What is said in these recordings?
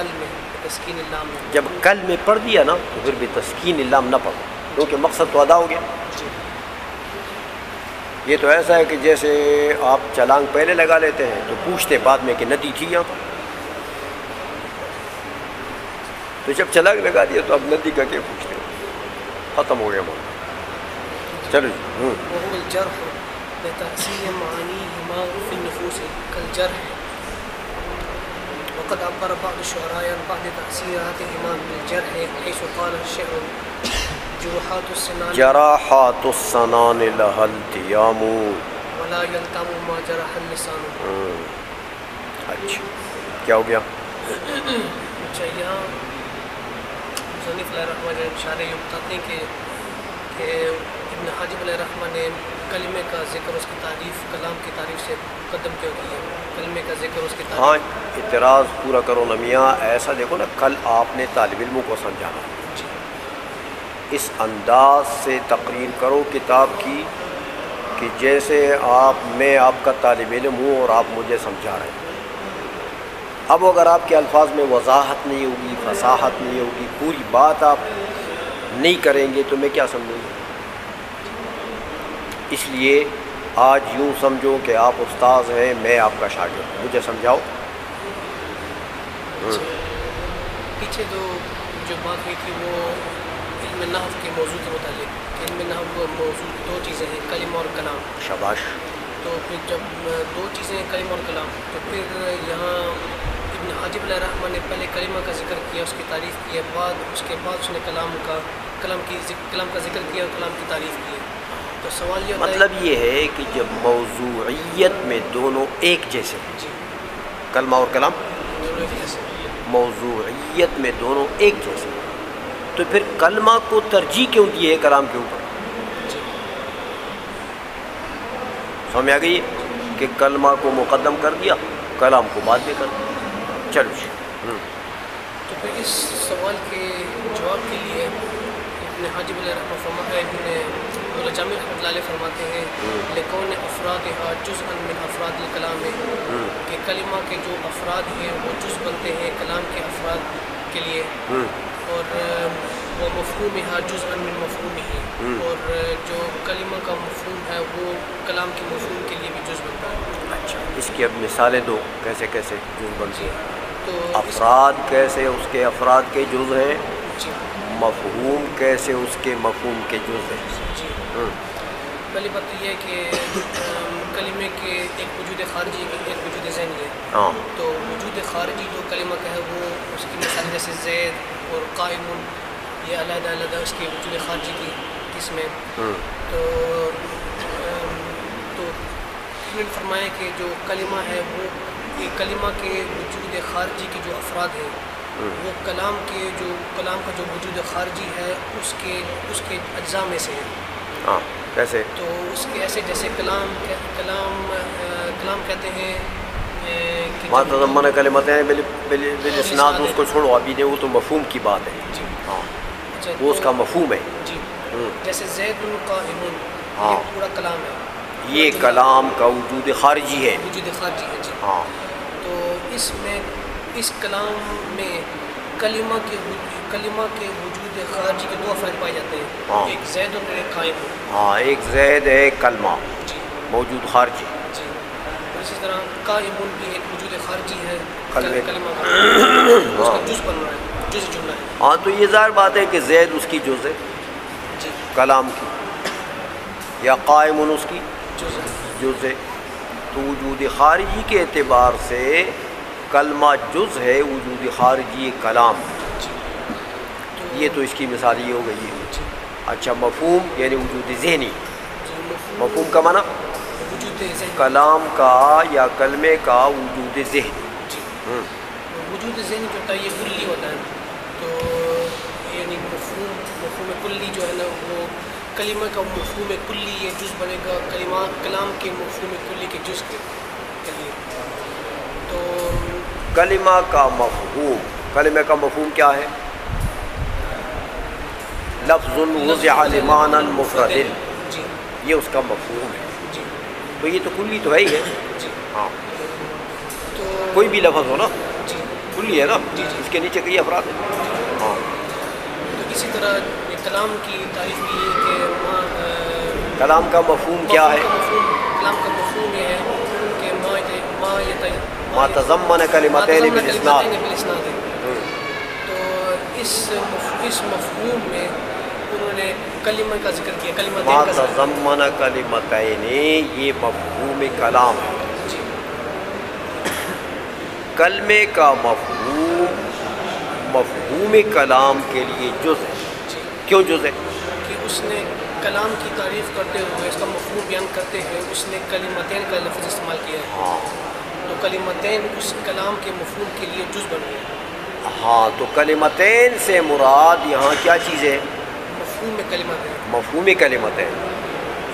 کل میں تسکین اللام میں، جب کل میں پڑھ دیا نا تو پھر بھی تسکین اللام نہ پڑھو، کیونکہ مقصد تو ادا ہو گیا۔ یہ تو ایسا ہے کہ جیسے آپ چلانگ پہلے لگا لیتے ہیں تو پوچھتے بعد میں کہ ندی تھی یہاں پر، تو جب چلانگ لگا دیا تو اب ندی کا کیا پوچھتے ہیں، ختم ہو گیا وہ۔ چلو جی۔ وهو الجرح لتأثیر معانیهما فی النفوس کالجرح، وقد عبر بعض الشعراء عن بعض تأثیراتهما بالجرح حيث قال الشعر جراحات السنان لها التیام ولا يلتم ما جرح اللسان۔ اچھا کیا ہو گیا؟ اچھا یہاں مصنف علیہ الرحمہ جو اشارے یہ بتاتے ہیں کہ ابن حاجب علیہ الرحمہ نے کلمے کا ذکر اس کی تعریف کلام کی تعریف سے مقدم کیوں کی ہے؟ کلمے کا ذکر اس کی تعریف۔ ہاں اعتراض پورا کرو نا میاں، ایسا دیکھو نا، کل آپ نے طالب علموں کو سمجھانا، اس انداز سے تقریر کرو کتاب کی کہ جیسے میں آپ کا طالب علم ہوں اور آپ مجھے سمجھا رہے ہیں۔ اب اگر آپ کے الفاظ میں وضاحت نہیں ہوگی، فصاحت نہیں ہوگی، پوری بات آپ نہیں کریں گے تو میں کیا سمجھوں گا؟ اس لیے آج یوں سمجھو کہ آپ استاذ ہیں، میں آپ کا شاگرد ہوں، مجھے سمجھاؤ۔ پیچھے جو بات ہوئی تھی وہ علم نحو کے موضوع کے متعلق، علم نحو کا موضوع دو چیزیں ہیں، کلمہ اور کلام۔ شاباش۔ تو پھر جب دو چیزیں ہیں کلمہ اور کلام، تو پھر یہاں ابن حاجب علیہ الرحمہ نے پہلے کلمہ کا ذکر کیا، اس کی تعریف کی ہے، اس کے بعد اس نے کلام کا ذکر کیا اور کلام کی تعریف کی ہے۔ تو سوال یہ مطلب یہ ہے کہ جب موضوعیت میں دونوں ایک جیسے ہیں، جی کلمہ اور کلام دونوں ایک جیسے، موضوعیت میں دونوں ایک جیسے ہیں، تو پھر کلمہ کو ترجیح کیوں دی ہے کلام کے اوپر؟ سمجھ آ گئی کہ کلمہ کو مقدم کر دیا، کلام کو بعد میں کر دیا۔ چلو جی۔ تو پھر اس سوال کے جواب کے لیے ابن حاجب علیہ الرحمہ ابن جامع رحمۃ اللہ علیہ فرماتے ہیں لکون افرادھا جزءا من افراد الکلام، کہ کلمہ کے جو افراد ہیں وہ جز بنتے ہیں کلام کے افراد کے لیے، اور وہ مفہومھا جزءا من مفہومہ، اور جو کلمہ کا مفہوم ہے وہ کلام کے مفہوم کے لیے بھی جز بنتا ہے۔ اچھا اس کی اب مثالیں دو، کیسے کیسے جز بنتی ہیں؟ تو افراد کیسے اس کے افراد کے جز ہیں، جی مفہوم کیسے اس کے مفہوم کے جز ہیں؟ جی پہلی بات تو یہ ہے کہ کلمے کے ایک وجود خارجی ایک وجود ذہنی ہے۔ ہاں تو وجود خارجی جو کلمہ کا ہے وہ اس کی مثال جیسے زید اور قائم، یہ علیحدہ علیحدہ اس کے وجود خارجی کی قسمیں۔ تو انہوں نے فرمایا کہ جو کلمہ ہے وہ کلمہ کے وجود خارجی کے جو افراد ہیں وہ کلام کا جو وجود خارجی ہے اس کے اجزاء میں سے ہے۔ ہاں کیسے؟ تو اس کے ایسے جیسے کلام کہتے ہیں ما تضمن کلمتین بالاسناد، اس کو چھوڑو ابھی نہیں، وہ تو مفہوم کی بات ہے۔ جی ہاں اچھا وہ اس کا مفہوم ہے۔ جی جیسے زید قائم، ہاں یہ پورا کلام ہے، یہ کلام کا وجود خارجی ہے۔ وجود خارجی ہے جی۔ ہاں تو اس کلام میں کلمہ کے وجود خارجی کے دو افراد پائے جاتے ہیں، ہاں ایک زید اور ایک قائم۔ ہاں ایک زید ہے کلمہ جی موجود خارجی، جی، اسی طرح قائم بھی ایک وجود خارجی ہے کلمے کلمہ کا، اس کا جز بن رہا ہے، جز جملہ ہے۔ ہاں تو یہ ظاہر بات ہے کہ زید اس کی جز ہے جی کلام کی، یا قائم اس کی جز ہے۔ جز ہے، تو وجود خارجی کے اعتبار سے کلمہ جز ہے وجود خارجی کلام، یہ تو اس کی مثال یہ ہو گئی ہے۔ اچھا مفہوم یعنی وجود ذہنی، مفہوم کا معنی وجود ذہن، کلام کا یا کلمے کا وجود ذہنی۔ وجود ذہنی جو ہوتا ہے یہ کلی ہوتا ہے، تو یعنی مفہوم کلی جو ہے نا وہ کلمہ کا مفہوم کلی یہ جز بنے گا کلام کے مفہوم کلی کے جز کے لیے۔ تو کلمہ کا مفہوم، کلمے کا مفہوم کیا ہے؟ لفظ وضع لمعنى مفرد، جی یہ اس کا مفہوم ہے۔ جی تو یہ تو کلی تو ہے ہی ہے۔ جی ہاں تو کوئی بھی لفظ ہو نا، جی کلی ہے نا، جی جی۔ اس کے نیچے کئی افراد ہیں۔ ہاں تو اسی طرح کلام کی تعریف بھی ہے کہ کلام کا مفہوم کیا ہے؟ کلام کا مفہوم یہ ہے کہ ما تضمن کلمتین بالاسناد۔ تو اس مفہوم میں انہوں نے کلمہ کا ذکر کیا، ما کلمتین کا ذکر تضمن کلمتین، یہ مفہوم کلام ہے۔ جی کلمے کا مفہوم کلام کے لیے جز ہے۔ جی، کیوں جز ہے؟ کہ اس نے کلام کی تعریف کرتے ہوئے اس کا مفہوم بیان کرتے ہوئے اس نے کلمتین کا لفظ استعمال کیا ہے، ہاں تو کلمتین اس کلام کے مفہوم کے لیے جز بن گیا، ہاں، تو کلمتین سے مراد یہاں کیا چیز ہے؟ مفہوم میں کلمتین۔ مفہوم کلمتین،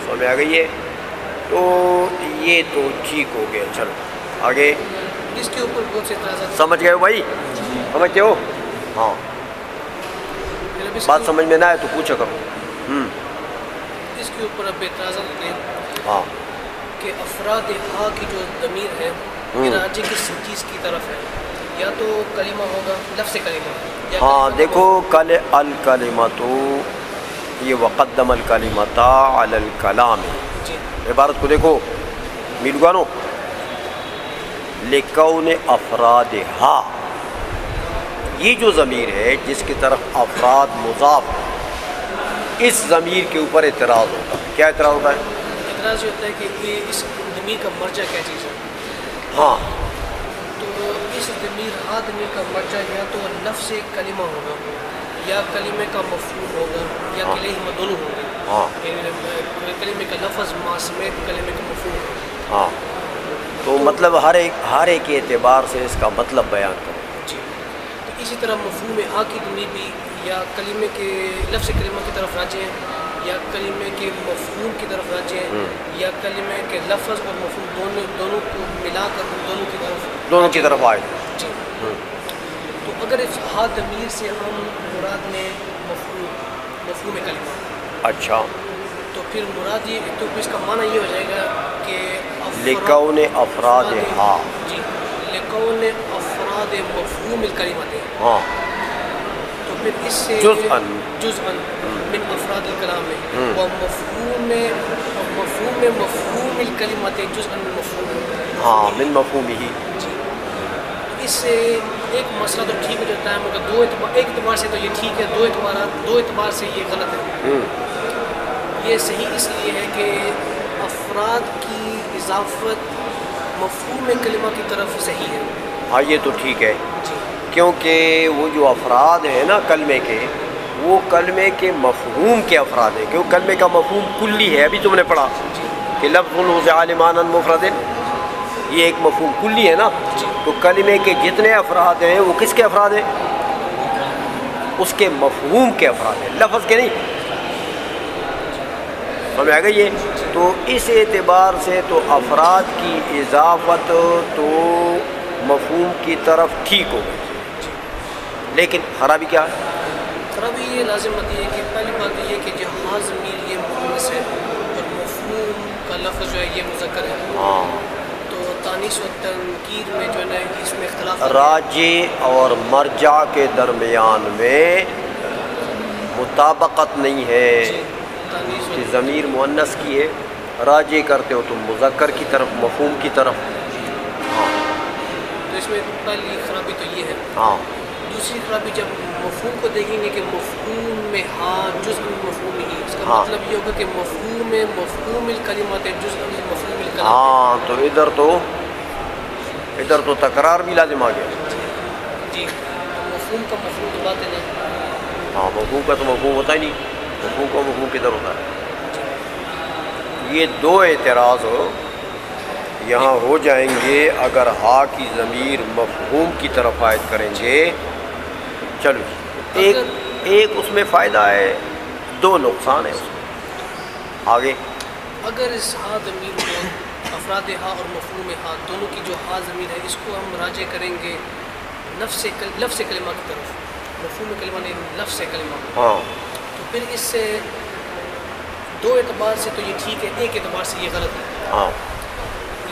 سمجھ میں آ گئی ہے؟ تو یہ تو ٹھیک ہو گیا، چلو آگے۔ اس کے اوپر بہت سے اعتراضات سمجھ گئے ہو بھائی؟ سمجھتے ہو؟ ہاں، پھر اب بات سمجھ میں نہ آئے تو پوچھا کرو۔ اس کے اوپر اب اعتراضات ہوتے ہیں ہاں کہ افراد ہا کی جو ضمیر ہے یہ راجع کس چیز کی طرف ہے، یا تو کلمہ ہوگا، لفظ کلمہ، یا ہاں، کلمہ کا دیکھو کل الکلمۃ، یہ وقدم الکلمۃ علی الکلام، جی عبارت کو دیکھو میلوگانو، لکون افرادہا، یہ جو ضمیر ہے جس کی طرف افراد مضاف ہے، اس ضمیر کے اوپر اعتراض ہوتا ہے۔ کیا اعتراض ہوتا ہے؟ اعتراض یہ ہوتا ہے کہ یہ اس ضمیر کا مرجع کیا چیز ہے، ہاں تو اس ضمیر ضمیر کا مرجع یا تو لفظ کلمہ ہوگا یا کلمے کا مفہوم ہوگا یا کلیہما دونوں ہوں گے، ہاں یعنی کلمے کا لفظ ما سمیت کلمے کا مفہوم ہوگا۔ ہاں، تو مطلب ہر ایک اعتبار سے اس کا مطلب بیان کرو۔ جی، تو اسی طرح مفہوم آ کی ضمیر بھی یا کلمے کے لفظ کلمہ کی طرف راجع ہے یا کلمے کے مفہوم کی طرف راجع ہے یا کلمے کے لفظ اور مفہوم دونوں کو ملا کر دونوں کی طرف آئے۔ جی، تو اگر اس ہا ضمیر سے ہم مراد میں مفہوم کلمہ، اچھا، تو پھر مراد یہ تو اس کا معنی یہ ہو جائے گا کہ لکون افرادہا، جی، لکون افراد مفہوم الکلمت، ہاں، تو پھر اس سے جزءاً من افراد الکلام میں و مفہوم الکلمت جزءاً من مفہوم، ہاں، من مفہوم ہی۔ جی، تو اس سے ایک مسئلہ تو ٹھیک ہو جاتا ہے، مگر ایک اعتبار سے تو یہ ٹھیک ہے، دو اعتبار سے یہ غلط ہے۔ یہ صحیح اس لیے ہے کہ افراد کی اضافت مفہوم کلمہ کی طرف صحیح ہے۔ ہاں، یہ تو ٹھیک ہے، جی کیونکہ وہ جو افراد ہیں نا کلمے کے، وہ کلمے کے مفہوم کے افراد ہیں، کیونکہ کلمے کا مفہوم کلی ہے، ابھی تم نے پڑھا کہ لفظ وضع لمعنی مفرد، یہ ایک مفہوم کلی ہے نا، تو کلمے کے جتنے افراد ہیں وہ کس کے افراد ہیں؟ اس کے مفہوم کے افراد ہیں، لفظ کے نہیں۔ سمجھ آ گئی ہے؟ تو اس اعتبار سے تو افراد کی اضافت تو مفہوم کی طرف ٹھیک ہو گئی، لیکن خرابی کیا ہے؟ خرابی یہ لازم ہوتی ہے کہ پہلی بات یہ کہ جو ہا ضمیر یہ مؤنث ہے اور مفہوم کا لفظ جو ہے یہ مذکر ہے، ہاں، تو تانیث و تنکیر میں جو ہے نا اس میں اختلاف ہے۔ راجع اور مرجع کے درمیان میں مطابقت نہیں ہے تانیث کہ ضمیر مؤنث کی ہے، راجع کرتے ہو تم مذکر کی طرف، مفہوم کی طرف۔ تو اس میں پہلی خرابی تو یہ ہے۔ ہاں، دوسری خرابی جب مفہوم کو دیکھیں گے کہ مفہوم میں ہاں جزء من مفہوم ہی، اس کا مطلب یہ ہوگا کہ مفہوم الکلمات جزء من مفہوم الکلام۔ ہاں، تو ادھر تو تکرار بھی لازم آ گیا۔ جی، مفہوم کا مفہوم تو بات ہے نہیں۔ ہاں، مفہوم کا تو مفہوم ہوتا ہی نہیں، مفہوم کا مفہوم کدھر ہوتا ہے؟ یہ دو اعتراض یہاں ہو جائیں گے اگر ہا کی ضمیر مفہوم کی طرف عائد کریں گے۔ چلو، ایک اس میں فائدہ ہے، دو نقصان ہے اس میں۔ آگے اگر اس ہا ضمیر کو افراد ہا اور مفہوم ہا دونوں کی جو ہا ضمیر ہے اس کو ہم راجع کریں گے لفظ کلمہ کی طرف، مفہوم کلمہ نہیں لفظ کلمہ، ہاں، تو پھر اس سے دو اعتبار سے تو یہ ٹھیک ہے، ایک اعتبار سے یہ غلط ہے۔ ہاں،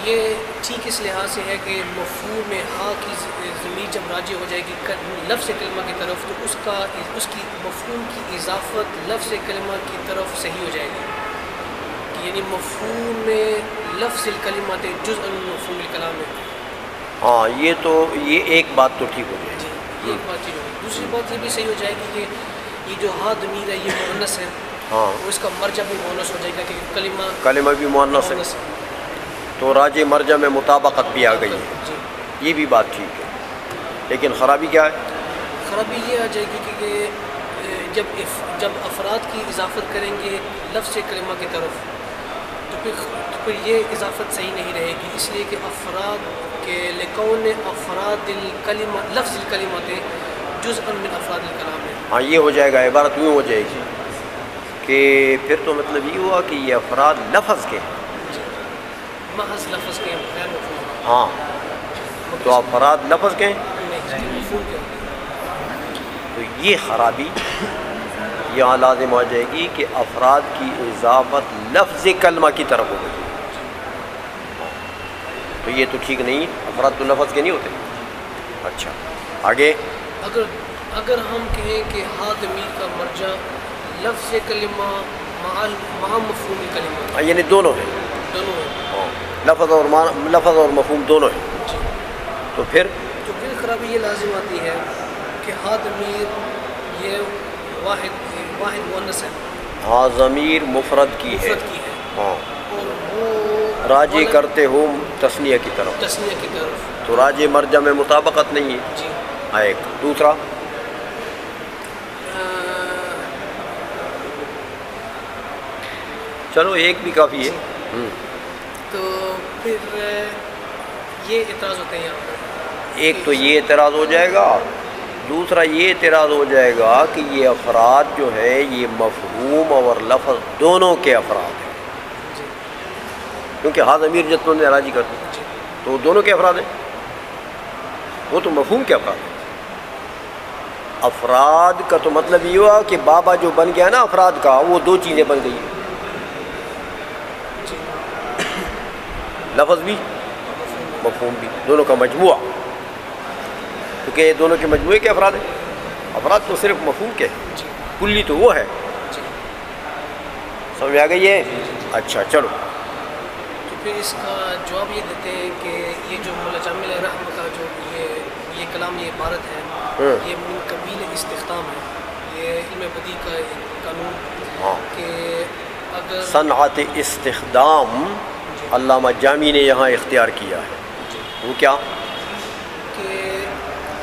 یہ ٹھیک اس لحاظ سے ہے کہ مفہوم ہا کی ضمیر جب راجع ہو جائے گی لفظ کلمہ کی طرف تو اس کی مفہوم کی اضافت لفظ کلمہ کی طرف صحیح ہو جائے گی، یعنی مفہوم لفظ الکلمات جزء من مفہوم الکلام ہے۔ ہاں یہ ایک بات تو ٹھیک ہو جائے گی، یہ ایک بات ٹھیک ہوگی۔ دوسری بات یہ بھی صحیح ہو جائے گی کہ یہ جو ہا ضمیر ہے یہ مؤنث ہے، ہاں اس کا مرجع بھی مؤنث ہو جائے گا کہ کلمہ بھی مؤنث ہے، تو راجع مرجع میں مطابقت بھی آ گئی ہے، جی یہ بھی بات ٹھیک ہے۔ لیکن خرابی کیا ہے؟ خرابی یہ آ جائے گی کہ جب افراد کی اضافت کریں گے لفظ کلمہ کی طرف تو پھر یہ اضافت صحیح نہیں رہے گی، اس لیے کہ افراد کے لکون افراد الکلمہ لفظ الکلمات جزء من افراد الکلام ہے۔ ہاں یہ ہو جائے گا، عبارت یوں ہو جائے گی کہ پھر تو مطلب یہ ہوا کہ یہ افراد لفظ کے ہیں، محض لفظ کے غیر مفہوم، ہاں تو افراد لفظ کے ہیں، نہیں مفہوم کے ہوں گے۔ تو یہ خرابی یہاں لازم ہو جائے گی کہ افراد کی اضافت لفظ کلمہ کی طرف ہو گئی، تو یہ تو ٹھیک نہیں، افراد تو لفظ کے نہیں ہوتے۔ اچھا آگے، اگر ہم کہیں کہ ہا ضمیر کا مرجع لفظ کلمہ مع مفہوم کلمہ، یعنی دونوں ہیں، دونوں ہیں، ہاں لفظ اور مفہوم دونوں ہیں، جی تو پھر خرابی یہ لازم آتی ہے کہ ہا ضمیر یہ واحد مؤنث ہے، ہاں ضمیر مفرد کی ہے، مفرد کی ہے، ہاں اور وہ راجع کرتے ہو تثنیہ کی طرف، تثنیہ کی طرف، تو راجع مرجع میں مطابقت نہیں ہے، جی ایک دوسرا چلو ایک بھی کافی ہے، تو پھر یہ اعتراض ہوتے ہیں یہاں پر، ایک تو یہ اعتراض ہو جائے گا، دوسرا یہ اعتراض ہو جائے گا کہ یہ افراد جو ہے یہ مفہوم اور لفظ دونوں کے افراد ہیں، جی کیونکہ ہا ضمیر جتوں نے راجی کرتے جی تو وہ دونوں کے افراد ہیں، وہ تو مفہوم کے افراد ہیں۔ افراد کا تو مطلب یہ ہوا کہ بابا جو بن گیا نا افراد کا، وہ دو چیزیں بن گئی ہیں، جی لفظ بھی مفہوم بھی، دونوں کا مجموعہ، کیونکہ یہ دونوں کے مجموعے کے افراد ہیں، افراد تو صرف مفہوم کے ہیں، جی کلی تو وہ ہے، جی یہ آ گئی ہے؟ اچھا چلو، تو پھر اس کا جواب یہ دیتے ہیں کہ یہ جو مولا جامع رحمہ کا جو یہ کلام یہ عبارت ہے یہ من قبیل استخدام ہے، یہ علم بدیع کا ایک قانون ہاں کہ اگر صنعت استخدام علامہ جامی نے یہاں اختیار کیا ہے، وہ کیا؟ کہ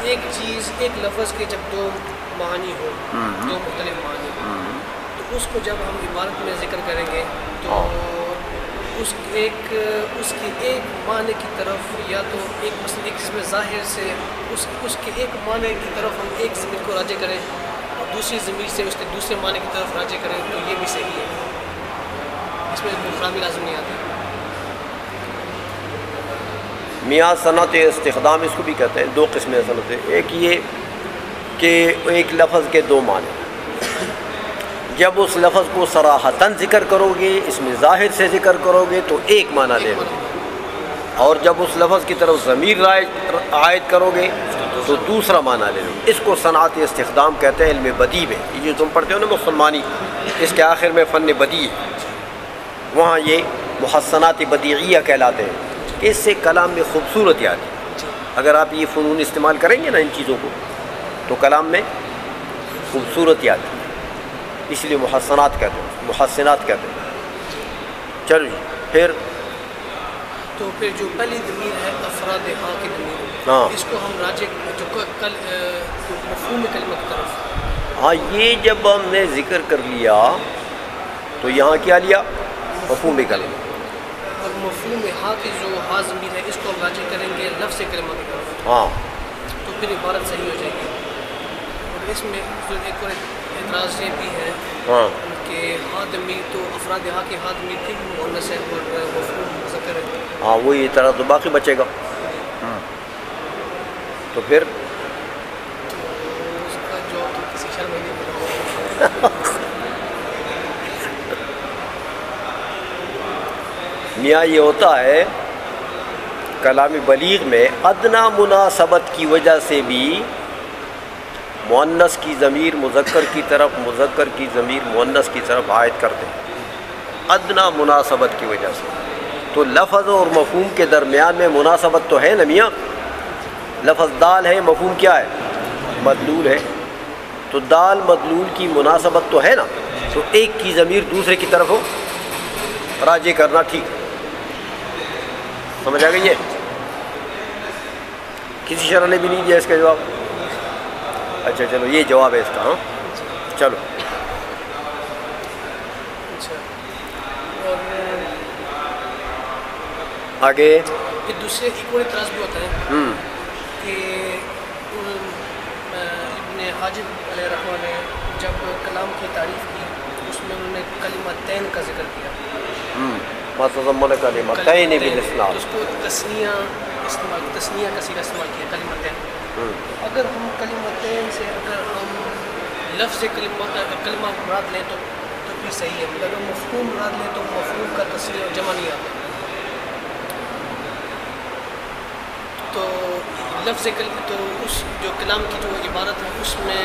ایک چیز ایک لفظ کے جب دو معنی ہو، دو مختلف معنی ہو، تو اس کو جب ہم عبارت میں ذکر کریں گے تو اس کی ایک معنی کی طرف یا تو ایک مثلا ایک اس میں ظاہر سے اس کے ایک معنی کی طرف ہم ایک ضمیر کو راجع کریں اور دوسری ضمیر سے اس کے دوسرے معنی کی طرف راجع کریں تو یہ بھی صحیح ہے، اس میں کوئی خرابی لازم نہیں آتی۔ میاں صنعت استخدام اس کو بھی کہتے ہیں، دو قسمیں صنعت، ایک یہ کہ ایک لفظ کے دو معنی، جب اس لفظ کو صراحتاً ذکر کرو گے، اس میں ظاہر سے ذکر کرو گے تو ایک معنی لے لو، اور جب اس لفظ کی طرف ضمیر عائد کرو گے تو دوسرا معنی لے لو، اس کو صنعت استخدام کہتے ہیں علم بدیع میں۔ یہ جو تم پڑھتے ہو نا مسلمانی، اس کے آخر میں فن بدیع، وہاں یہ محسنات بدیعیہ کہلاتے ہیں، اس سے کلام میں خوبصورتی آتی ہے۔ اگر آپ یہ فنون استعمال کریں گے نا ان چیزوں کو تو کلام میں خوبصورتی آتی ہے، اس لیے محسنات کہتے ہیں، محسنات کہتے ہیں۔ چلو جی پھر تو پھر جو پہلی ضمیر ہے افراد ہا کی ضمیر، ہاں اس کو ہم راجع جو مفہوم کلمہ کی طرف، ہاں یہ جب ہم نے ذکر کر لیا تو یہاں کیا لیا؟ مفہوم کلمہ، اور مفہوم ہا کی جو ہا ضمیر ہے اس کو ہم راجع کریں گے لفظ کلمہ کی طرف، ہاں تو پھر عبارت صحیح ہو جائے گی۔ اور اس میں جو ایک اور اعتراض یہ بھی ہے ہاں کہ ہا ضمیر تو افراد ہا کی ہا ضمیر پھر بھی مؤنث ہے اور مفہوم مذکر ہے، ہاں وہی طرح تو باقی بچے گا، تو پھر اس کا جو کسی شرم نہیں بتا۔ میاں یہ ہوتا ہے کلام بلیغ میں ادنا مناسبت کی وجہ سے بھی مؤنث کی ضمیر مذکر کی طرف، مذکر کی ضمیر مؤنث کی طرف عائد کرتے ہیں، ادنا مناسبت کی وجہ سے۔ تو لفظ اور مفہوم کے درمیان میں مناسبت تو ہے نا میاں، لفظ دال ہے، مفہوم کیا ہے؟ مدلول ہے، تو دال مدلول کی مناسبت تو ہے نا، تو ایک کی ضمیر دوسرے کی طرف ہو راجع کرنا ٹھیک ہے۔ سمجھ آ گئی ہے؟ کسی شرح نے بھی نہیں دیا اس کا جواب؟ اچھا چلو یہ جواب ہے اس کا۔ ہاں چلو اچھا، اور آگے۔ پھر دوسرے ایک اور اعتراض بھی ہوتا ہے کہ ابن حاجب علیہ الرحمہ نے جب کلام کی تعریف کی اس میں انہوں نے کلمتین کا ذکر کیا، متضمن کلمتین بالاسناد، اس کو تثنیہ کا صیغہ استعمال کیا، کلمتین۔ اگر ہم کلمتین سے اگر ہم لفظ کلمہ مراد لیں تو بھی صحیح ہے، مگر اگر مفہوم مراد لیں تو مفہوم کا تثنیہ اور جمع نہیں آتا۔ تو لفظ تو اس جو کلام کی جو عبارت ہے اس میں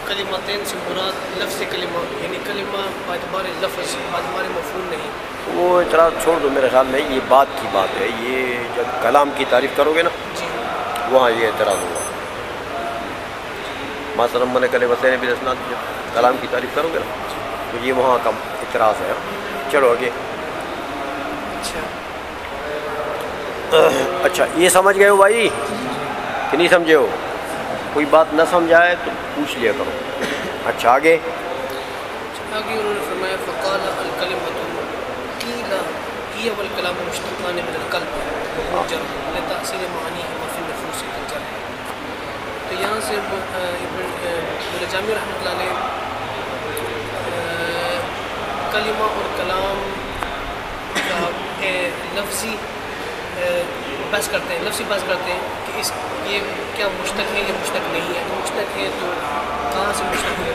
کلمتین سے مراد لفظ کلمہ، یعنی کلمہ باعتبار لفظ باعتبار مفہوم نہیں۔ وہ اعتراض چھوڑ دو، میرے خیال میں یہ بات کی بات ہے، یہ جب کلام کی تعریف کرو گے نا جی وہاں یہ اعتراض ہوگا۔ مثلا من کلمتین بالاسناد، جب کلام کی تعریف کرو گے نا تو یہ وہاں کا اعتراض ہے۔ چلو آگے۔ اچھا یہ سمجھ گئے ہو بھائی کہ نہیں سمجھے ہو؟ کوئی بات نہ سمجھائے تو پوچھ لیا کرو۔ اچھا آگے۔ آگے انہوں نے فرمایا فقال الکلمۃ قیل ہی والکلام مشتقان من القلب والجر لتأثیر معانیہما فی النفوس کالجر۔ تو یہاں سے ابن جامی رحمۃ اللہ علیہ کلمہ اور کلام کا لفظی بحث کرتے ہیں، لفظی بحث کرتے ہیں کہ یہ کیا مشتق ہے یا مشتق نہیں ہے۔ تو مشتق ہے تو کہاں سے مشتق ہے،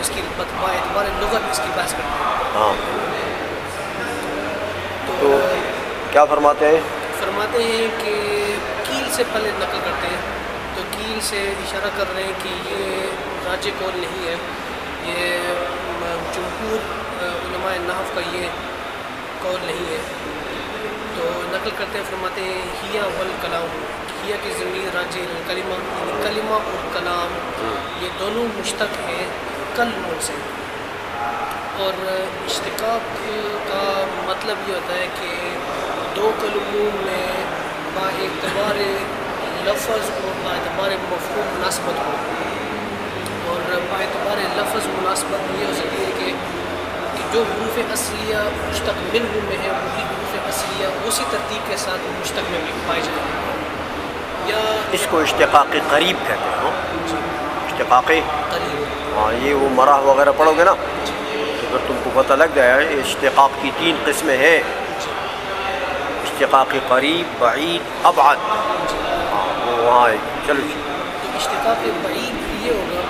اس کی باعتبار لغت اس کی بحث کرتے ہیں۔ ہاں تو کیا فرماتے ہیں؟ فرماتے ہیں کہ کیل سے پہلے نقل کرتے ہیں، تو کیل سے اشارہ کر رہے ہیں کہ یہ راجع قول نہیں ہے، یہ جمہور علماء نحو کا یہ قول نہیں ہے۔ تو نقل کرتے ہیں، فرماتے ہیں ہیا والکلام، ہیا کی ضمیر راجع کلمہ، یعنی کلمہ اور کلام یہ دونوں مشتق ہیں کلموں سے۔ اور اشتقاق کا مطلب یہ ہوتا ہے کہ دو کلموں میں با اعتبار لفظ اور با اعتبار مفہوم مناسبت ہو، اور با اعتبار لفظ مناسبت یہ ہو سکتی ہے کہ جو حروف اصلیہ مشتق منہ میں ہے وہی حروف اصلیہ اسی ترتیب کے ساتھ مشتق میں بھی پائے جائیں، یا اس کو اشتقاق قریب کہتے ہیں۔ اشتقاق قریب، ہاں یہ وہ مراح وغیرہ پڑھو گے نا تو پھر تم کو پتہ لگ جائے گا۔ اشتقاق کی 3 قسمیں ہیں، اشتقاق قریب، بعید، ابعد۔ ہاں وہ وہاں چلو۔ تو اشتقاق بعید یہ ہوگا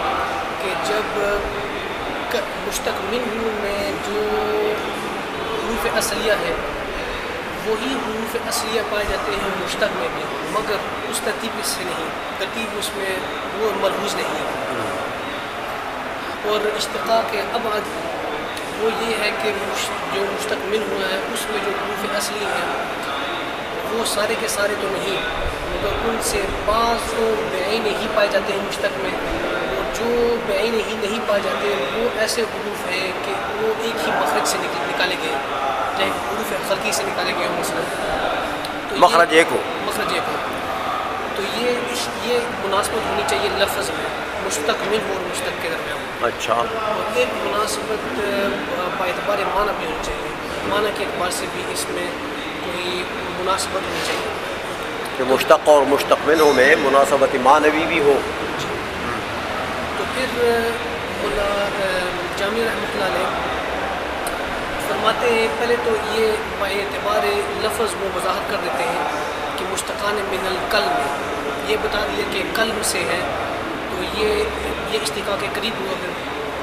کہ جب مشتق منہ میں جو حروف اصلیہ ہے وہی حروف اصلیہ پائے جاتے ہیں مشتق میں بھی، مگر اس ترتیب سے نہیں، ترتیب اس میں وہ ملحوظ نہیں ہے۔ اور اشتقاق ابعد وہ یہ ہے کہ جو مشتق من ہوا ہے اس میں جو حروف اصلی ہیں وہ سارے کے سارے تو نہیں، مگر ان سے بعض بعین ہی پائے جاتے ہیں مشتق میں، اور جو بعین ہی نہیں پائے جاتے وہ ایسے حروف ہیں کہ وہ ایک ہی مخرج سے نکالے گئے، چاہے حروف خلقی سے نکالے گئے ہوں مثلاً، مخرج ایک ہو، مخرج ایک ہو۔ تو یہ مناسبت ہونی چاہیے لفظ میں مشتق من اور مشتق کے درمیان۔ اچھا، اور ایک مناسبت باعتبار معنی بھی ہونی چاہیے، معنی کے اعتبار سے بھی اس میں کوئی مناسبت ہونی چاہیے کہ مشتق اور مشتق منہ میں مناسبت معنوی بھی ہو۔ تو پھر جامی رحمۃ اللہ علیہ فرماتے ہیں پہلے تو یہ باعتبار لفظ وہ وضاحت کر دیتے ہیں کہ مشتقان من القلب، یہ بتا دیا کہ قلب سے ہے، تو یہ اشتقاق کے قریب ہوا پھر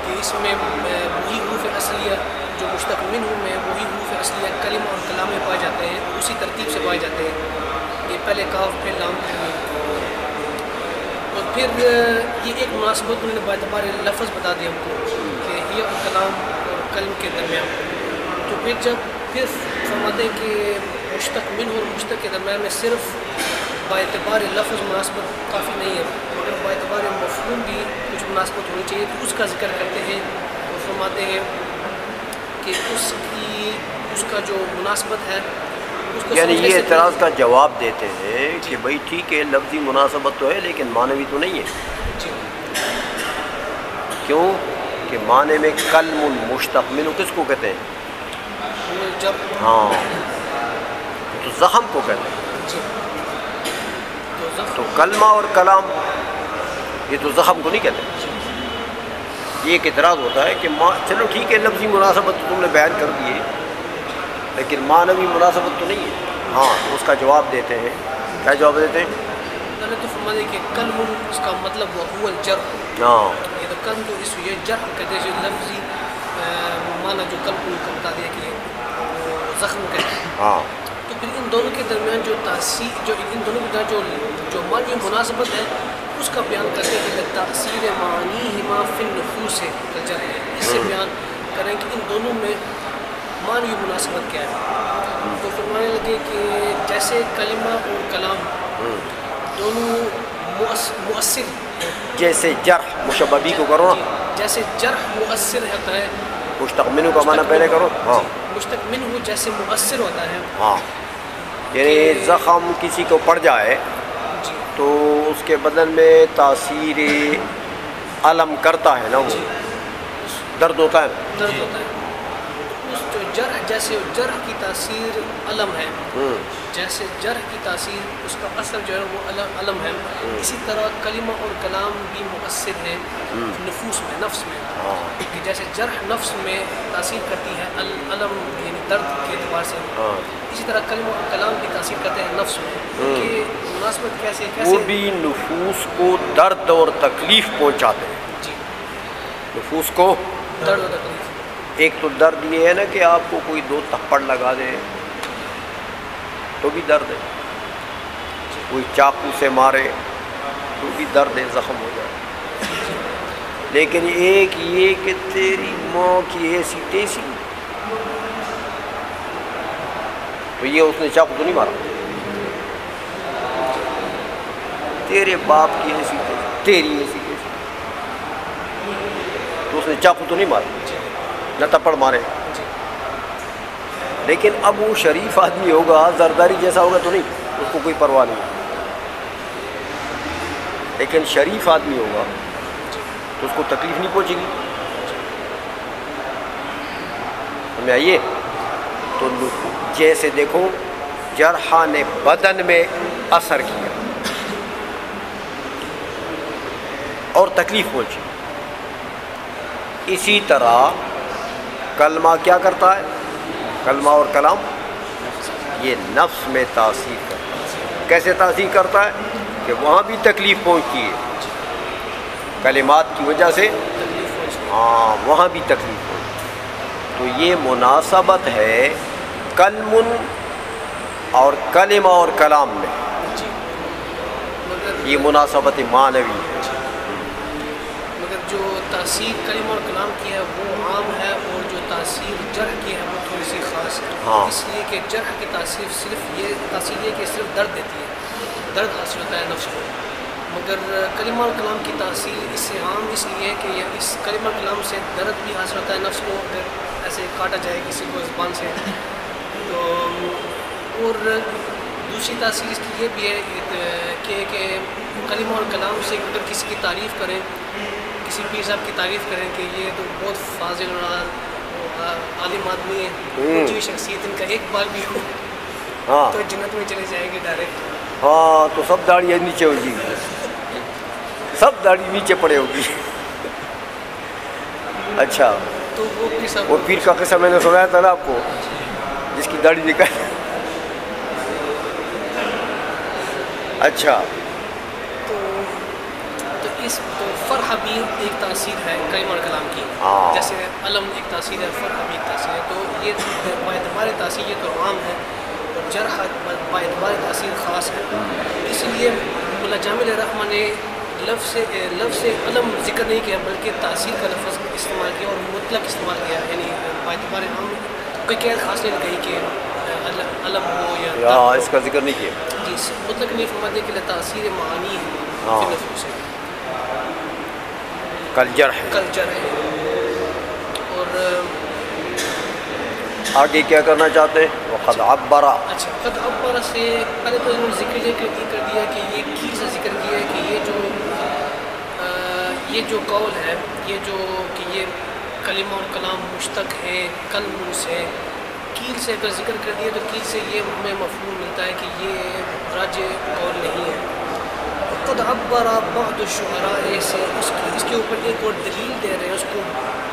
کہ اس میں وہی حروف اصلیہ جو مشتق منہ میں وہی حروف اصلیہ کلمہ اور کلام میں پائے جاتے ہیں، اسی ترتیب سے پائے جاتے ہیں۔ پہلے کاف پھر لام پھر میم، اور پھر یہ ایک مناسبت انہوں نے باعتبار لفظ بتا دیا ہم کو کہ یہ اور کلام اور کلم کے درمیان. تو پھر جب پھر فرماتے ہیں کہ مشتق من اور مشتق کے درمیان میں صرف باعتبار لفظ مناسبت کافی نہیں ہے، مگر باعتبار مفہوم بھی کچھ مناسبت ہونی چاہیے، تو اس کا ذکر کرتے ہیں اور فرماتے ہیں کہ اس کا جو مناسبت ہے اس کو یعنی سمجھنے یہ سے اعتراض کا جواب دیتے ہیں کہ بھائی ٹھیک ہے لفظی مناسبت تو ہے لیکن معنوی تو نہیں ہے. جی کیوں کہ معنی میں کلم مشتق منہ کس کو کہتے ہیں؟ وہ جب ہاں تو زخم کو کہتے ہیں. جی تو تو کلمہ اور کلام یہ تو زخم کو نہیں کہتے. یہ ایک اعتراض ہوتا ہے کہ چلو ٹھیک ہے لفظی مناسبت تو تم نے بیان کر دیے لیکن معنوی مناسبت تو نہیں ہے. ہاں اس کا جواب دیتے ہیں. کیا جواب دیتے ہیں؟ اللہ تو فرماتے ہیں کہ کلم اس کا مطلب وہ الجرح. ہاں یہ تو کلم تو اس یہ جرح کہتے ہیں، جو لفظی معنی جو کلم کا بتا دیا کہ وہ زخم کہتے ہیں. ہاں تو پھر ان دونوں کے درمیان جو تاثیر جو ان دونوں کے درمیان جو معنی مناسبت ہے اس کا بیان کرتے ہیں کہ تاثیر معنی ہما فی النفوس ہے الجرح ہے. اس سے بیان کریں کہ ان دونوں میں معنی مناسبت کیا ہے. تو فرمانے لگے کہ جیسے کلمہ اور کلام دونوں مؤثر ہیں، جیسے جرح مشبہ بھی کو کرو نا، جیسے جرح مؤثر ہوتا ہے، مشتق منہ کا معنی پہلے کرو. ہاں مشتق منہ جیسے مؤثر ہوتا ہے. ہاں یعنی زخم کسی کو پڑ جائے جی تو اس کے بدن میں تاثیر علم کرتا ہے نا، وہ درد ہوتا ہے. درد ہوتا ہے. اس جو جرح جیسے جرح کی تاثیر علم ہے، جیسے جرح کی تاثیر اس کا اثر جو ہے وہ علم ہے، اسی طرح کلمہ اور کلام بھی مؤثر ہے نفوس میں، نفس میں. کہ جیسے جرح نفس میں تاثیر کرتی ہے علم یعنی درد کے اعتبار سے، اسی طرح کلمہ اور کلام بھی تاثیر کرتے ہیں نفس میں. کہ مناسبت کیسے وہ بھی نفوس کو درد اور تکلیف پہنچاتے ہیں. جی نفوس کو درد اور تکلیف. ایک تو درد یہ ہے نا کہ آپ کو کوئی دو تھپڑ لگا دے تو بھی درد ہے، کوئی چاقو سے مارے تو بھی درد ہے، زخم ہو جائے. لیکن ایک یہ کہ تیری ماں کی ایسی تیسی، تو یہ اس نے چاقو تو نہیں مارا. تیرے باپ کی ایسی تیسی، تیری ایسی تیسی، تو اس نے چاقو تو نہیں مارا، نہ تپڑ مارے. لیکن اب وہ شریف آدمی ہوگا، زرداری جیسا ہوگا تو نہیں، اس کو کوئی پرواہ نہیں. لیکن شریف آدمی ہوگا تو اس کو تکلیف نہیں پہنچے گی. ہمیں آئیے تو جیسے دیکھو جرح نے بدن میں اثر کیا اور تکلیف پہنچی، اسی طرح کلمہ کیا کرتا ہے؟ کلمہ اور کلام یہ نفس میں تاثیر کرتا ہے. کیسے تاثیر کرتا ہے؟ کہ وہاں بھی تکلیف پہنچتی ہے کلمات کی وجہ سے، ہاں وہاں بھی تکلیف پہنچتی. تو یہ مناسبت ہے کلم اور کلمہ اور کلام میں، یہ مناسبت معنوی ہے. مگر جو تاثیر کلمہ اور کلام کی ہے وہ عام ہے، اور جو تاثیر جرح کی ہے وہ تھوڑی سی خاص ہے. ہاں. اس لیے کہ جرح کی تاثیر صرف یہ کہ صرف درد دیتی ہے، درد حاصل ہوتا ہے نفس کو. مگر کلمہ اور کلام کی تاثیر اس سے عام اس لیے ہے کہ یہ اس کلمہ اور کلام سے درد بھی حاصل ہوتا ہے نفس کو، اگر ایسے کاٹا جائے کسی کو زبان سے. تو اور دوسری تاثیر اس کی یہ بھی ہے کہ کلمہ اور کلام سے اگر کسی کی تعریف کریں، کسی پیر صاحب کی تعریف کریں کہ یہ تو بہت فاضل اور عالم آدمی ہے، اونچی شخصیت، ان کا ایک بال بھی ہو ہاں تو جنت میں چلے جائیں گے ڈائریکٹ. ہاں تو سب داڑھی نیچے ہوگی، سب داڑھی نیچے پڑے ہوگی. اچھا، تو وہ پیر صاحب وہ پیر کا قصہ میں نے سنایا تھا نا آپ کو، جس کی داڑھی نکال. اچھا، تو تو فرح بھی ایک تاثیر ہے کلمہ اور کلام کی. ہاں. جیسے علم ایک تاثیر ہے، فرح بھی ایک تاثیر ہے. تو یہ باعتبار تاثیر یہ تو عام ہے، اور جرح باعتبار تاثیر خاص ہے، اس لیے مولا جامع الرحمہ نے لفظ علم ذکر نہیں کیا بلکہ تاثیر کا لفظ استعمال کیا اور مطلق استعمال کیا، یعنی باعتبار عام کوئی قید خاص نہیں لگائی کہ علم ہو یا اس کا ذکر نہیں کیا. جی مطلق نہیں فرماتے کہ تاثیر معانی ہے فی نفس سے کلجر ہے. کلچر ہے. اور آگے کیا کرنا چاہتے ہیں؟ وقد عبر. اچھا قد عبر سے پہلے تو انہوں نے ذکر یہ کر دیا کہ یہ کیل سے ذکر کیا ہے کہ یہ جو قول ہے، یہ جو کہ یہ کلمہ اور کلام مشتق ہے کلم سے، کیل سے اگر ذکر کر دیا تو کیل سے یہ ہمیں مفہوم ملتا ہے کہ یہ راجع قول نہیں ہے. قد عبر بعض الشعراء سے اس کے اوپر ایک اور دلیل دے رہے ہیں، اس کو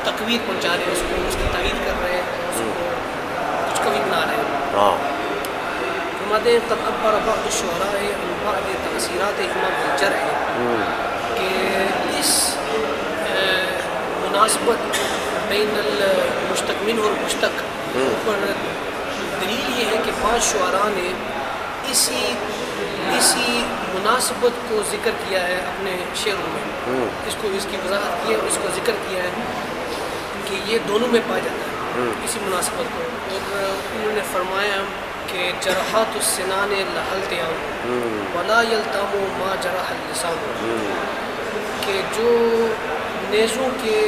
تقویت پہنچا رہے ہیں، اس کی تائید کر رہے ہیں، اس کو کچھ قوی بنا رہے ہیں. فرماتے ہیں قد عبر بعض الشعراء عن بعض تأثیرات امام الجرح، کہ اس مناسبت بین المشتق منہ اور مشتق اوپر دلیل یہ ہے کہ بعض شعراء نے اسی مناسبت کو ذکر کیا ہے اپنے شعروں میں، اس کی وضاحت کی ہے اور اس کو ذکر کیا ہے کہ یہ دونوں میں پایا جاتا ہے اسی مناسبت کو. اور انہوں نے فرمایا کہ جرحات السنان لحلتیام ولا یلتام ما جرح اللسان، کہ جو نیزوں کے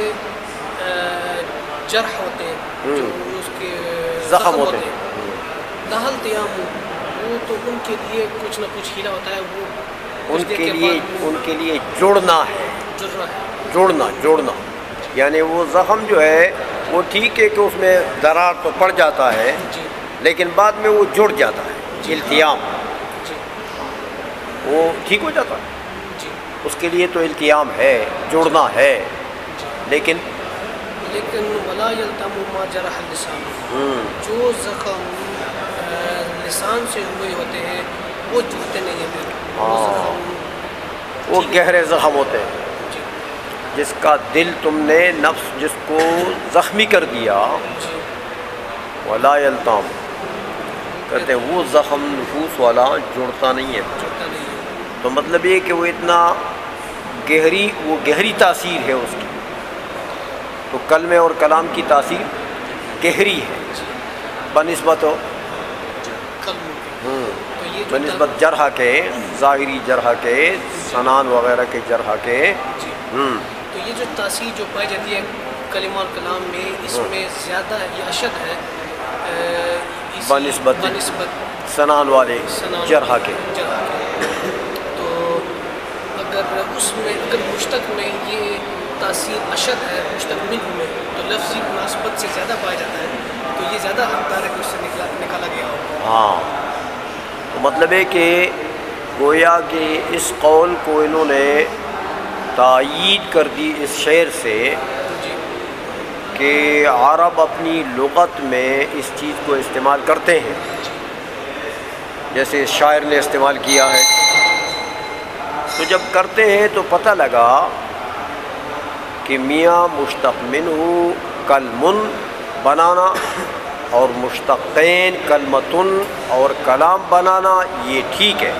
جرح ہوتے ہیں، جو اس کے زخم ہوتے ہیں، لحلتیام وہ تو ان کے لیے کچھ نہ کچھ ہیلا ہوتا ہے، وہ ان کے لیے جوڑنا ہے. جوڑنا یعنی وہ زخم جو ہے وہ ٹھیک ہے کہ اس میں درار تو پڑ جاتا ہے لیکن بعد میں وہ جڑ جاتا ہے. التیام وہ ٹھیک ہو جاتا ہے، اس کے لیے تو التیام ہے، جڑنا ہے. لیکن ولا یلتم ما جرح اللسان، جو زخم لسان سے ہوئے ہوتے ہیں وہ جڑتے نہیں ہیں، وہ گہرے زخم ہوتے ہیں. جس کا دل تم نے نفس جس کو زخمی کر دیا، ولا یلتم کہتے ہیں وہ زخم نفوس والا جڑتا نہیں ہے. تو مطلب یہ کہ وہ اتنا گہری تاثیر ہے اس کی. تو کلمے اور کلام کی تاثیر گہری ہے بنسبت بنسبت جرح کے، ظاہری جرح کے، سنان وغیرہ کے جرح کے. تو یہ جو تاثیر جو پائی جاتی ہے کلمہ اور کلام میں، اس میں زیادہ یہ اشد ہے بنسبت سنان والے جرح کے. تو اگر مشتق میں یہ تاثیر اشد ہے، مشتق منہ میں، تو لفظی مناسبت سے زیادہ پایا جاتا ہے، تو یہ زیادہ حقدار ہے کہ اس سے نکالا گیا ہو. تو مطلب ہے کہ گویا کہ اس قول کو انہوں نے تائید کر دی اس شعر سے کہ عرب اپنی لغت میں اس چیز کو استعمال کرتے ہیں، جیسے شاعر نے استعمال کیا ہے. تو جب کرتے ہیں تو پتہ لگا کہ میاں مشتق منہ کلمن بنانا اور مشتقین کلمتن اور کلام بنانا یہ ٹھیک ہے،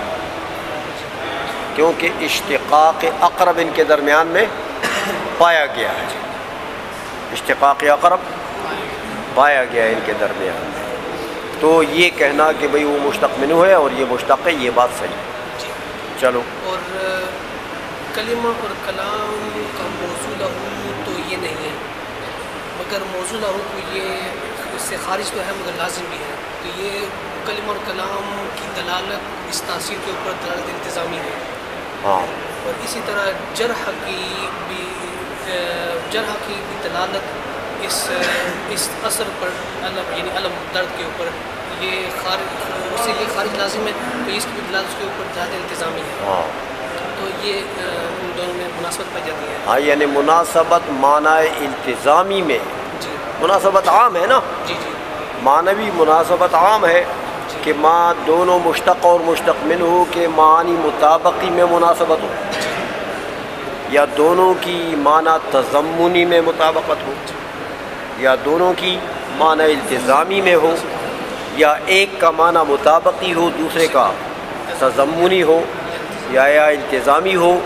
کیونکہ اشتقاق اقرب ان کے درمیان میں پایا گیا ہے. اشتقاق اقرب پایا گیا ہے ان کے درمیان میں. تو یہ کہنا کہ بھئی وہ مشتق منہ ہے اور یہ مشتق ہے، یہ بات صحیح ہے. چلو. اور کلمہ اور کلام کا موضوع لہو تو یہ نہیں ہے، مگر موضوع لہو کو یہ اس سے خارج تو ہے مگر لازم بھی ہے. تو یہ کلمہ اور کلام کی دلالت اس تاثیر کے اوپر دلالت التزامی ہے. اور اسی طرح جرح کی بھی دلالت اس اثر پر علم یعنی علم درد کے اوپر یہ اس سے یہ خارج لازم ہے، تو اس کی بھی دلالت اس کے اوپر دلالت التزامی ہے. تو یہ ان دونوں میں مناسبت پائی جاتی ہے. ہاں یعنی مناسبت معنی التزامی میں مناسبت عام ہے نا. معنوی مناسبت عام ہے کہ ماں دونوں مشتق اور مشتق منہ کے معنی مطابقی میں مناسبت ہو، یا دونوں کی معنی تضمنی میں مطابقت ہو، یا دونوں کی معنی التزامی میں ہو. یا ایک کا معنی مطابقی ہو دوسرے کا تضمنی ہو یا التزامی ہو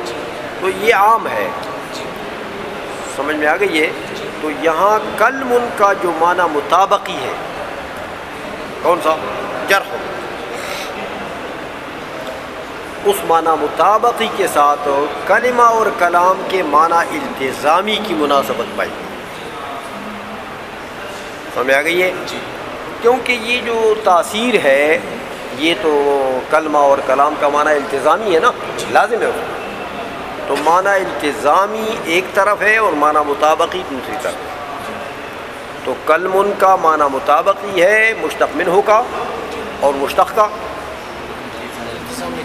تو یہ عام ہے، سمجھ میں آ گئی ہے۔ تو یہاں کلمن کا جو معنی مطابقی ہے کون سا؟ جرح، اس معنی مطابقی کے ساتھ کلمہ اور کلام کے معنی التزامی کی مناسبت پائی، سمجھ آ گئی ہے؟ کیونکہ یہ جو تاثیر ہے یہ تو کلمہ اور کلام کا معنی التزامی ہے نا، لازم ہے، تو معنی التزامی ایک طرف ہے اور معنی مطابقی دوسری طرف ہے۔ تو کلمن کا معنی مطابقی ہے مشتق منہ کا، اور مشتق کا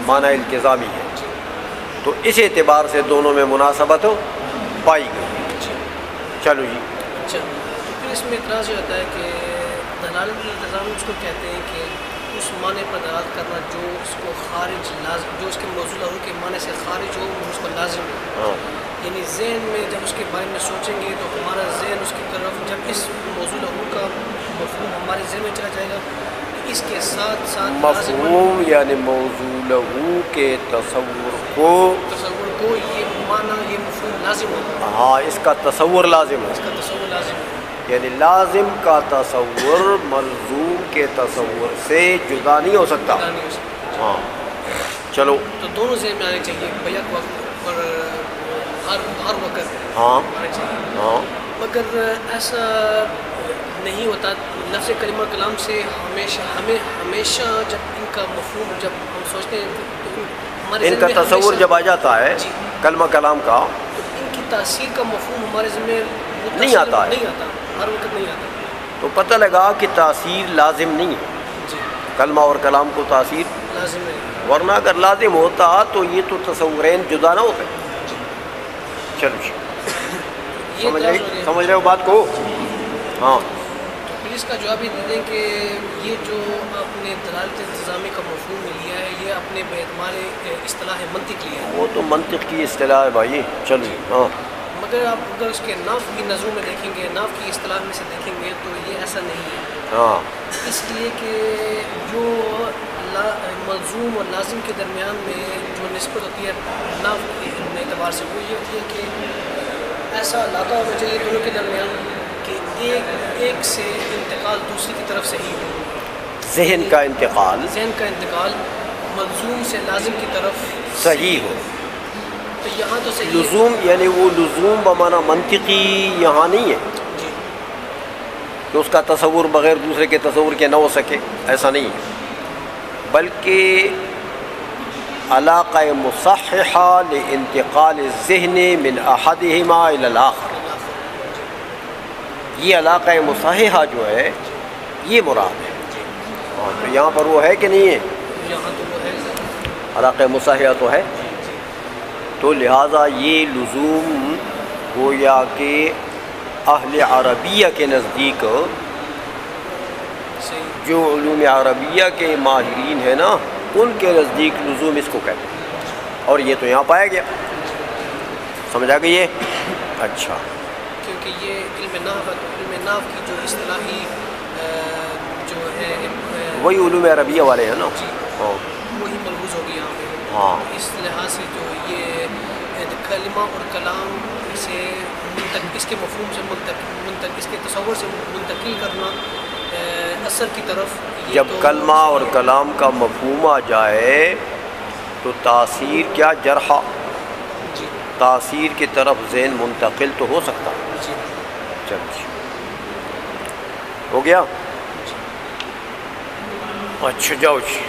معنی التزامی ہے، تو اس اعتبار سے دونوں میں مناسبت پائی گئی۔ چلو جی، اچھا، تو پھر اس میں اعتراض یہ ہوتا ہے کہ دلالت الالتزام اس کو کہتے ہیں کہ اس معنی پر دلالت کرنا جو اس کو خارج لازم، جو اس کے موضوع لہو کے معنی سے خارج ہو وہ اس کو لازم ہو، یعنی ذہن میں جب اس کے بارے میں سوچیں گے تو ہمارا ذہن اس کی طرف، جب اس موضوع لہو کا مفہوم ہمارے ذہن میں چلا جائے گا تو اس کے ساتھ ساتھ مفہوم یعنی موضوع لہو کے تصور کو یہ معنی، یہ مفہوم لازم ہوگا، ہاں اس کا تصور لازم ہے، اس کا تصور لازم ہے، یعنی لازم کا تصور ملزوم کے تصور سے جدا نہیں ہو سکتا۔ نہیں ہو سکتا۔ ہاں چلو، تو دونوں ذہن میں آنے چاہیے بیک وقت اور ہر وقت ہاں آنے چاہیے، ہاں، مگر ایسا نہیں ہوتا۔ لفظ کلمہ کلام سے ہمیشہ جب ان کا مفہوم، جب ہم سوچتے ہیں تو ہمارے ان ذہن کا میں تصور ہمیشہ- جب آ جاتا ہے جی، کلمہ کلام کا تو ان کی تاثیر کا مفہوم ہمارے ذہن میں نہیں آتا ہے، نہیں آتا، ہر وقت نہیں آتا۔ تو پتہ لگا کہ تاثیر لازم نہیں ہے، جی، کلمہ اور کلام کو تاثیر، لازم ہے۔ ورنہ اگر لازم ہوتا تو یہ تو تصورین جدا نہ ہوتے۔ چلو جی، یہ اعتراض ہو گیا۔ سمجھ رہے ہو بات کو؟ ہاں، تو پھر اس کا جواب یہ دے دیں کہ یہ جو آپ نے دلالت انتظامی کا مفہوم لیا ہے یہ اپنے باعتبار اصطلاح منطق لیا ہے، وہ تو منطق کی اصطلاح ہے بھائی۔ چلو ہاں، مگر آپ اگر اس کے ناف کی نظروں میں دیکھیں گے، ناف کی اصطلاح میں سے دیکھیں گے تو یہ ایسا نہیں ہے، ہاں اس لیے کہ جو ملزوم اور لازم کے درمیان میں جو نسبت ہوتی ہے ناف کے اعتبار سے، وہ یہ ہوتی ہے کہ ایسا علاقہ ہونا چاہیے دونوں کے درمیان کہ ایک سے انتقال دوسری کی طرف صحیح ہو، ذہن کا انتقال ذہن کا انتقال ملزوم سے لازم کی طرف صحیح ہو۔ تو یہاں تو صحیح ہے۔ لزوم یعنی وہ لزوم بمعنی منطقی یہاں نہیں ہے جی، کہ اس کا تصور بغیر دوسرے کے تصور کے نہ ہو سکے، ایسا نہیں ہے، بلکہ علاقہ مصححہ لانتقال الذہن من احدہما الی الاخر، یہ علاقہ مصححہ جو ہے یہ مراد ہے۔ ہاں، تو یہاں پر وہ ہے کہ نہیں ہے؟ یہاں تو وہ ہے۔ علاقہ مصححہ تو ہے، تو لہٰذا یہ لزوم گویا کہ اہل عربیہ کے نزدیک، صحیح، جو علوم عربیہ کے ماہرین ہیں نا ان کے نزدیک لزوم اس کو کہتے ہیں، اور یہ تو یہاں پایا گیا، سمجھ آ گئی ہے؟ اچھا، کیونکہ یہ علم ناف کی جو اصطلاحی جو ہے وہی علوم عربیہ والے ہیں نا۔ جی، ہاں وہی ملحوظ ہوگی یہاں پہ۔ ہاں، اس لحاظ سے جو یہ کلمہ اور کلام سے اس کے مفہوم سے اس کے تصور سے منتقل کرنا اثر کی طرف، یہ جب تو کلمہ اور کلام کا مفہوم آ جائے تو تاثیر کیا؟ جرح، جی، تاثیر کی طرف ذہن منتقل تو ہو سکتا ہے۔ جی، چلو ہو گیا؟ اچھا جاؤ جی۔